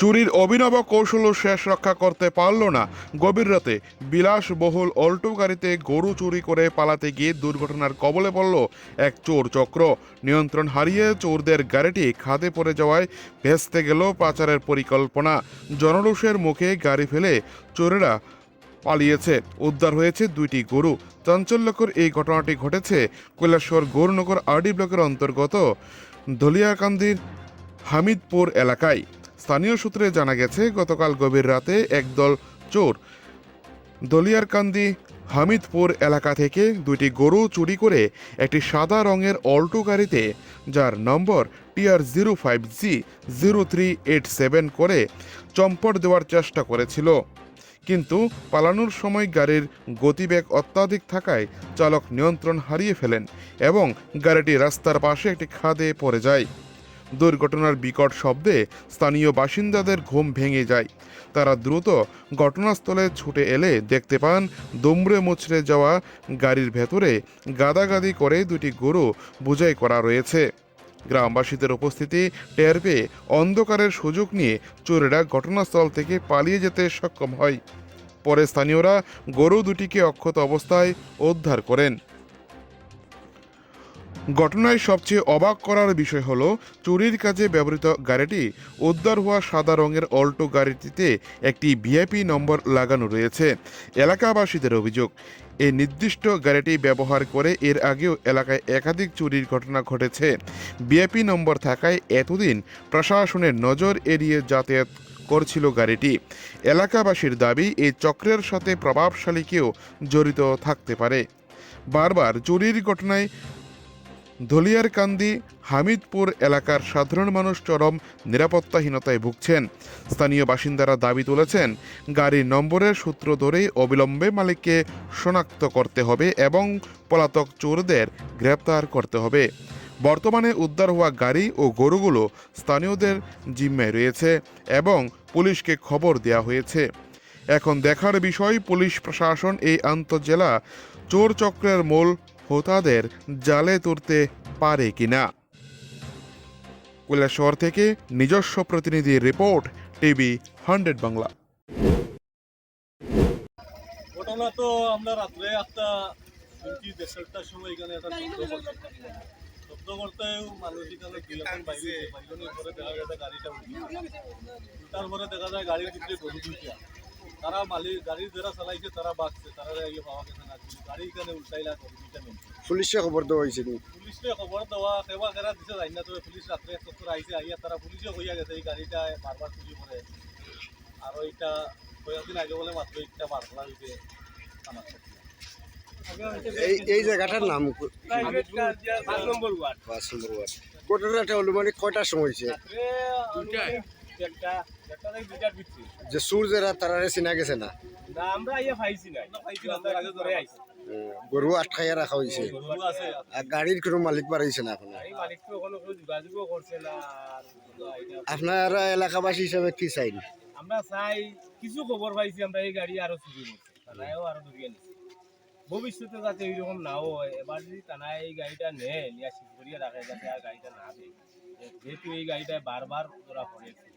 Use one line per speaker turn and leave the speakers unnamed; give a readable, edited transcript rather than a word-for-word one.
চুরির অভিনব কৌশলও শেষ রক্ষা করতে পারল না। গভীর রাতে বিলাসবহুল অল্টো গাড়িতে গরু চুরি করে পালাতে গিয়ে দুর্ঘটনার কবলে পড়ল এক চোর চক্র। নিয়ন্ত্রণ হারিয়ে চোরদের গাড়িটি খাদে পড়ে যাওয়ায় ভেস্তে গেল পাচারের পরিকল্পনা। জনরোষের মুখে গাড়ি ফেলে চোরেরা পালিয়েছে। উদ্ধার হয়েছে দুইটি গরু। চাঞ্চল্যকর এই ঘটনাটি ঘটেছে কৈলাসহর গৌরনগর আরডি ব্লকের অন্তর্গত ধলিয়াকান্দির হামিদপুর এলাকায়। স্থানীয় সূত্রে জানা গেছে, গতকাল গভীর রাতে একদল চোর দলিয়ারকান্দি হামিদপুর এলাকা থেকে দুইটি গরু চুরি করে একটি সাদা রঙের অল্টো গাড়িতে, যার নম্বর TR05G0387 করে চম্পট দেওয়ার চেষ্টা করেছিল। কিন্তু পালানোর সময় গাড়ির গতিবেগ অত্যাধিক থাকায় চালক নিয়ন্ত্রণ হারিয়ে ফেলেন এবং গাড়িটি রাস্তার পাশে একটি খাদে পড়ে যায়। দুর্ঘটনার বিকট শব্দে স্থানীয় বাসিন্দাদের ঘুম ভেঙে যায়। তারা দ্রুত ঘটনাস্থলে ছুটে এলে দেখতে পান দুমড়ে মুচড়ে যাওয়া গাড়ির ভেতরে গাদাগাদি করে দুটি গরু বোঝাই করা রয়েছে। গ্রামবাসীদের উপস্থিতি টের পেয়ে অন্ধকারের সুযোগ নিয়ে চোরেরা ঘটনাস্থল থেকে পালিয়ে যেতে সক্ষম হয়। পরে স্থানীয়রা গরু দুটিকে অক্ষত অবস্থায় উদ্ধার করেন। ঘটনায় সবচেয়ে অবাক করার বিষয় হলো, চুরির কাজে ব্যবহৃত গাড়িটি উদ্ধার হওয়া সাদা রঙের অল্টো গাড়িটিতে একটি ভিআইপি নম্বর লাগানো রয়েছে। এলাকাবাসীদের অভিযোগ, এই নির্দিষ্ট গাড়িটি ব্যবহার করে এর আগেও এলাকায় একাধিক চুরির ঘটনা ঘটেছে। ভিআইপি নম্বর থাকায় এতদিন প্রশাসনের নজর এড়িয়ে যাতায়াত করছিল গাড়িটি। এলাকাবাসীর দাবি, এই চক্রের সাথে প্রভাবশালী কেউ জড়িত থাকতে পারে। বারবার চুরির ঘটনায় ধলিয়ারকান্দি হামিদপুর এলাকার সাধারণ মানুষ চরম নিরাপত্তাহীনতায় ভুগছেন। স্থানীয় বাসিন্দারা দাবি তুলেছেন, গাড়ির নম্বরের সূত্র ধরেই অবিলম্বে মালিককে শনাক্ত করতে হবে এবং পলাতক চোরদের গ্রেপ্তার করতে হবে। বর্তমানে উদ্ধার হওয়া গাড়ি ও গরুগুলো স্থানীয়দের জিম্মায় রয়েছে এবং পুলিশকে খবর দেওয়া হয়েছে। এখন দেখার বিষয়, পুলিশ প্রশাসন এই আন্তঃজেলা চোর চক্রের মূল হোতাদের জালে তুলতে পারে কিনা। কৈলাসহর থেকে নিজস্ব প্রতিনিধির রিপোর্ট, টিভি 100 বাংলা।
ঘটনা তো আমরা রাত্রে একটা 1:30-1:30টার সময় এখানে একটা শব্দ করতে মানুষ এখানে বাইজনের পরে দেখা গেছে গাড়িটা তারপরে দেখা যায় গাড়ির ভিতরে গরু দুইটা। তারা মালিক গাড়ির যারা চালাইছে তারা বাঁচছে, তারা ইয়ে পাওয়া গেছে না, গাড়ি এখানে উল্টাইলা গরু দুইটা নেমছে।
পুলিশে খবর দেওয়া হয়েছে নি?
পুলিশকে খবর দেওয়া সেবা কেরা দিছে যাই না, তবে পুলিশ রাত্রে এক চক্কর আইসে, আইয়া তারা পুলিশে হইয়া গেছে এই গাড়িটা বারবার চুরি করে। আর ওইটা কয়েকদিন আগে বলে মাত্র একটা বারবার হইতে আমার
এই জায়গাটার নাম
5 নম্বর ওয়ার্ড।
5 নম্বর ওয়ার্ড। ঘটনাটা হলো মানে কয়টার সময় হয়েছে? যে সুর যারা তারা চিনা গেছে না?
আমরা ইয়ে পাইছি না, আমরা আগে ধরে আইছি।
গরু আটকাইয়া রাখা হয়েছে আর গাড়ির কোনো মালিক বাড়াইছে না এখন?
মালিক তো কোনো যোগাযোগও করছে না।
আপনারা এলাকাবাসী হিসাবে কি চাইন?
আমরা চাই, কিছু খবর পাইছি আমরা এই গাড়ি আরো চুরি করছে, থানায়ও আরো ধরিয়ে নিচ্ছে। ভবিষ্যতে যাতে এইরকম নাও হয়, এবার যদি থানায় এই গাড়িটা নেয় নিয়ে শিখ করিয়ে রাখে, যাতে আর গাড়িটা না দেয়, যেহেতু এই গাড়িটা বারবার ধরা পড়েছে।